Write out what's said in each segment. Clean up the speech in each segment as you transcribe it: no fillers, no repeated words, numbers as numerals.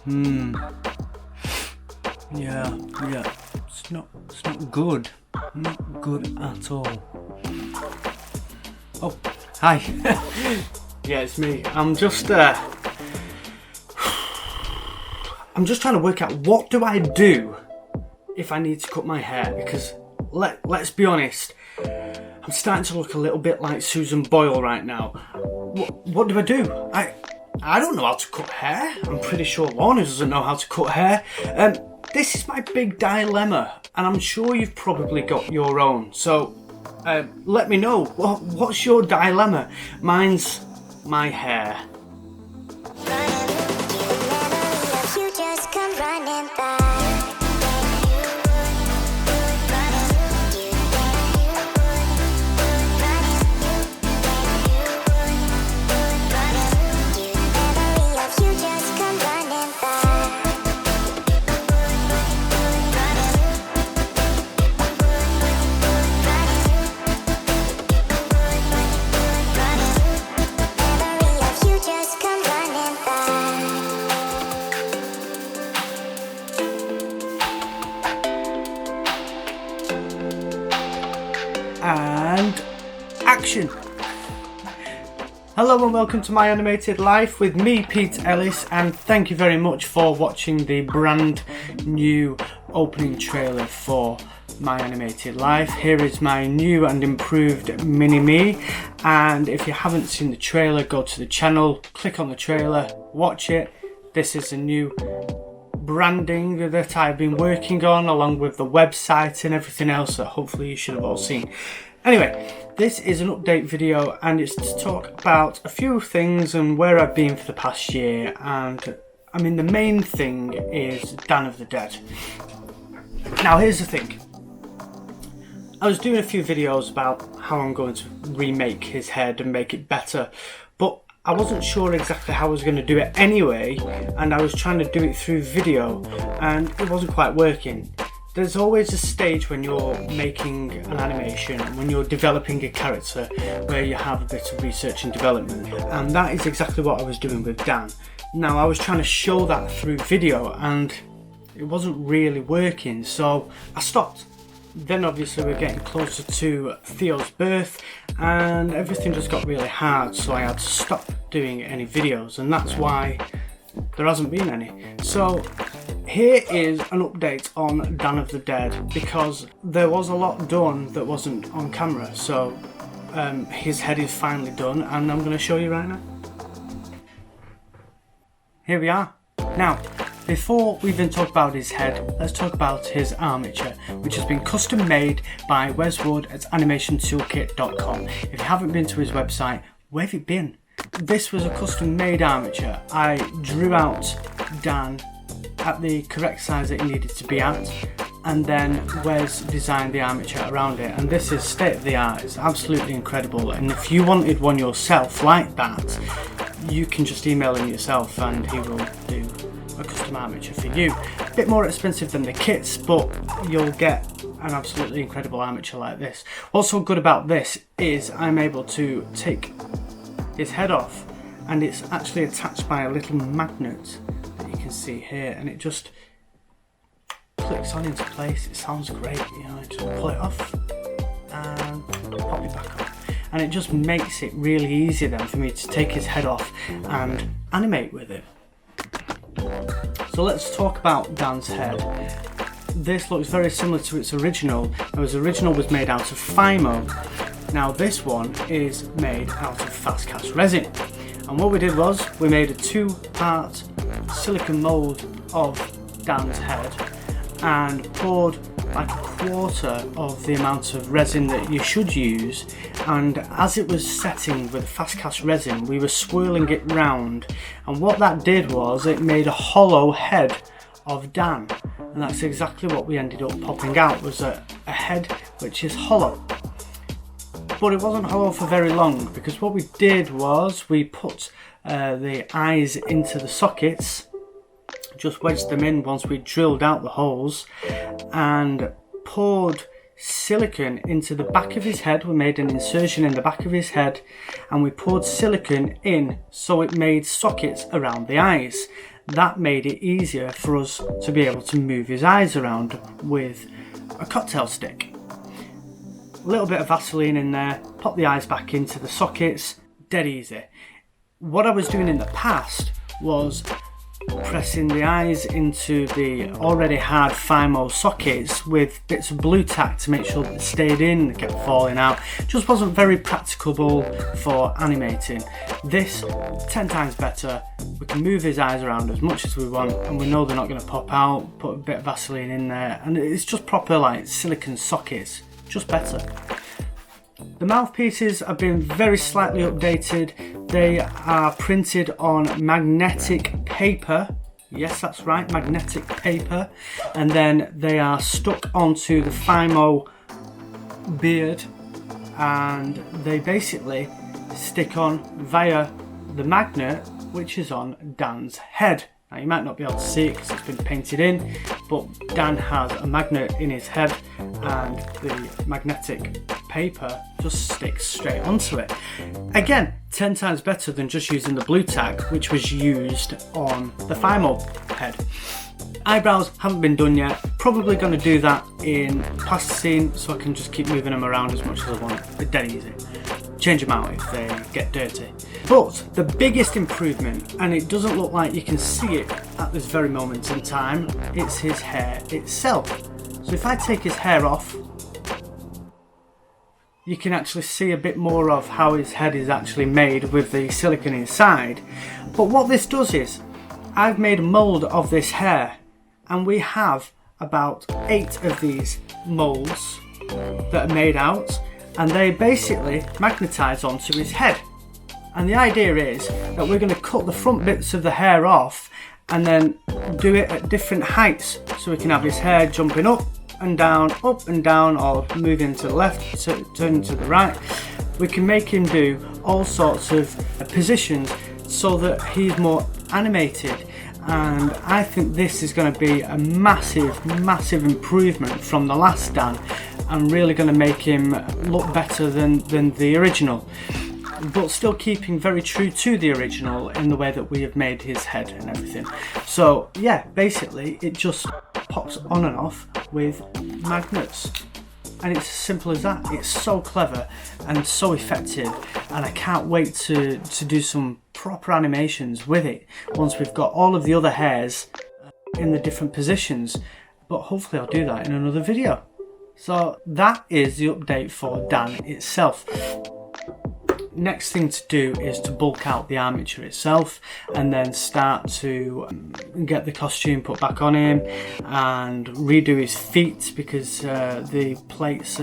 Yeah. It's not good. Not good at all. Oh, hi. Yeah, it's me. I'm just trying to work out what do I do if I need to cut my hair, because let's be honest, I'm starting to look a little bit like Susan Boyle right now. What do? I don't know how to cut hair. I'm pretty sure Lorna doesn't know how to cut hair. This is my big dilemma, and I'm sure you've probably got your own. So let me know, what's your dilemma? Mine's my hair. And action! Hello and welcome to My Animated Life with me, Pete Ellis, and thank you very much for watching the brand new opening trailer for My Animated Life. Here is my new and improved mini-me, and if you haven't seen the trailer, go to the channel, click on the trailer, watch it. This is a new branding that I've been working on, along with the website and everything else that hopefully you should have all seen. Anyway, this is an update video and it's to talk about a few things and where I've been for the past year, and I mean the main thing is Dawn of the Dead. Now here's the thing, I was doing a few videos about how I'm going to remake his head and make it better, but I wasn't sure exactly how I was going to do it anyway, and I was trying to do it through video and it wasn't quite working. There's always a stage when you're making an animation, when you're developing a character, where you have a bit of research and development, and that is exactly what I was doing with Dan. Now I was trying to show that through video and it wasn't really working, so I stopped. Then obviously we're getting closer to Theo's birth and everything just got really hard, so I had to stop doing any videos, and that's why there hasn't been any. So here is an update on Dawn of the Dead, because there was a lot done that wasn't on camera. So his head is finally done and I'm going to show you right now. Here we are. Now, before we even talk about his head, let's talk about his armature, which has been custom made by Weswood at animationtoolkit.com. If you haven't been to his website, where have you been? This was a custom made armature. I drew out Dan at the correct size that it needed to be at, and then Wes designed the armature around it, and this is state of the art. It's absolutely incredible, and if you wanted one yourself like that, you can just email him yourself and he will do a custom armature for you. A bit more expensive than the kits, but you'll get an absolutely incredible armature like this. What's so good about this is I'm able to take his head off and it's actually attached by a little magnet that you can see here, and it just clicks on into place. It sounds great, you know, just pull it off and pop it back on, and it just makes it really easy then for me to take his head off and animate with it. So let's talk about Dan's head. This looks very similar to its original. His original was made out of Fimo. Now this one is made out of fast cast resin. And what we did was we made a 2-part silicone mould of Dan's head and poured like a quarter of the amount of resin that you should use, and as it was setting with fast cast resin we were swirling it round, and what that did was it made a hollow head of Dan, and that's exactly what we ended up popping out, was a head which is hollow. But it wasn't hollow for very long, because what we did was we put the eyes into the sockets, just wedged them in once we drilled out the holes, and poured silicone into the back of his head. We made an incision in the back of his head and we poured silicone in so it made sockets around the eyes. that made it easier for us to be able to move his eyes around with a cocktail stick. A little bit of Vaseline in there, pop the eyes back into the sockets, dead easy. What I was doing in the past was pressing the eyes into the already hard FIMO sockets with bits of blue tack to make sure that it stayed in, it kept falling out. Just wasn't very practicable for animating. This, 10 times better. We can move his eyes around as much as we want and we know they're not going to pop out. Put a bit of Vaseline in there and it's just proper like silicone sockets, just better. The mouthpieces have been very slightly updated. They are printed on magnetic paper. Yes, that's right, magnetic paper. And then they are stuck onto the FIMO beard and they basically stick on via the magnet which is on Dan's head. Now you might not be able to see it because it's been painted in, but Dan has a magnet in his head and the magnetic paper just sticks straight onto it. Again, 10 times better than just using the blue tack which was used on the FIMO head. Eyebrows haven't been done yet, probably going to do that in plasticine so I can just keep moving them around as much as I want. They're dead easy. Change them out if they get dirty. But the biggest improvement, and it doesn't look like you can see it at this very moment in time, it's his hair itself. So if I take his hair off, you can actually see a bit more of how his head is actually made with the silicone inside. But what this does is, I've made a mould of this hair and we have about 8 of these moulds that are made out and they basically magnetise onto his head. And the idea is that we're going to cut the front bits of the hair off and then do it at different heights so we can have his hair jumping up and down, or moving to the left, turning to the right. We can make him do all sorts of positions so that he's more animated, and I think this is going to be a massive improvement from the last Dan and really going to make him look better than the original, but still keeping very true to the original in the way that we have made his head and everything. So yeah, basically it just pops on and off with magnets and it's as simple as that. It's so clever and so effective and I can't wait to do some proper animations with it once we've got all of the other hairs in the different positions, but hopefully I'll do that in another video. So that is the update for Dan itself. Next thing to do is to bulk out the armature itself and then start to get the costume put back on him and redo his feet, because the plates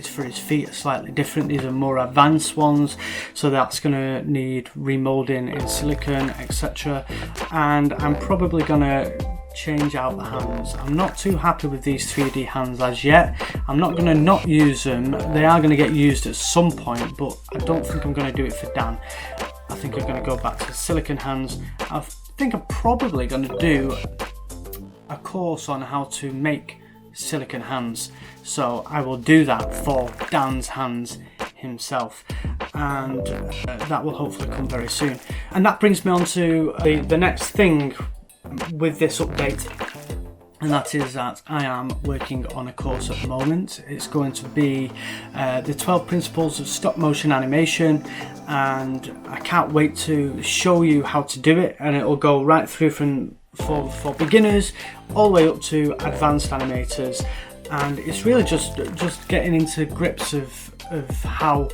for his feet are slightly different. These are more advanced ones, so that's going to need remolding in silicone, etc. And I'm probably going to change out the hands. I'm not too happy with these 3D hands as yet. I'm not going to not use them. They are going to get used at some point, but I don't think I'm going to do it for Dan. I think I'm going to go back to silicone hands. I think I'm probably going to do a course on how to make silicone hands, so I will do that for Dan's hands himself, and that will hopefully come very soon. And that brings me on to the next thing with this update, and that is that I am working on a course at the moment. It's going to be the 12 principles of stop motion animation, and I can't wait to show you how to do it, and it will go right through for beginners all the way up to advanced animators, and it's really just getting into grips of how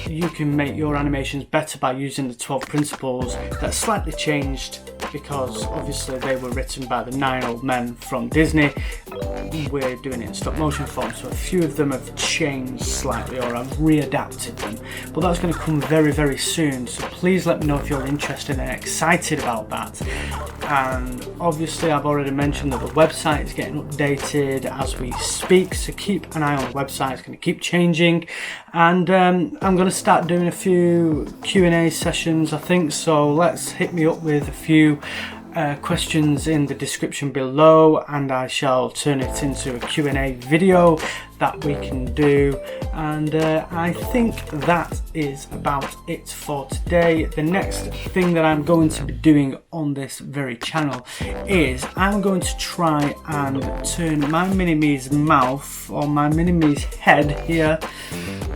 you can make your animations better by using the 12 principles that are slightly changed, because obviously they were written by the 9 old men from Disney. We're doing it in stop motion form, so a few of them have changed slightly, or I've readapted them, but that's going to come very soon, so please let me know if you're interested and excited about that. And obviously I've already mentioned that the website is getting updated as we speak, so keep an eye on the website. It's going to keep changing, and I'm going to start doing a few Q&A sessions, I think, so hit me up with a few questions in the description below, and I shall turn it into a Q&A video that we can do. And I think that is about it for today. The next thing that I'm going to be doing on this very channel is I'm going to try and turn my mini-me's mouth, or my mini-me's head here.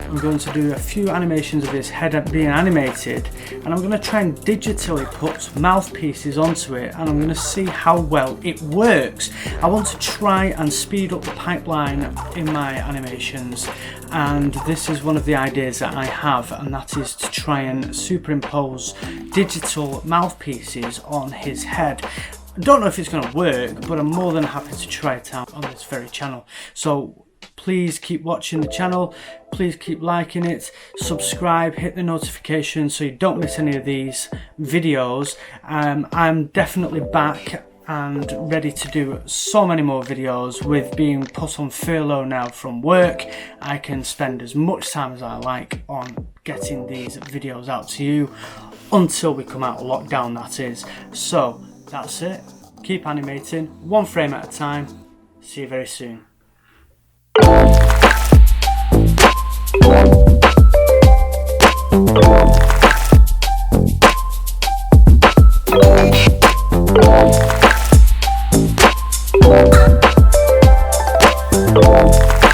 I'm going to do a few animations of his head being animated, and I'm going to try and digitally put mouthpieces onto it, and I'm going to see how well it works. I want to try and speed up the pipeline in my animations, and this is one of the ideas that I have, and that is to try and superimpose digital mouthpieces on his head. I don't know if it's going to work, but I'm more than happy to try it out on this very channel. So please keep watching the channel, please keep liking it, subscribe, hit the notification so you don't miss any of these videos. I'm definitely back and ready to do so many more videos. With being put on furlough now from work, I can spend as much time as I like on getting these videos out to you until we come out of lockdown, that is. So that's it, keep animating, one frame at a time. See you very soon. Thank you.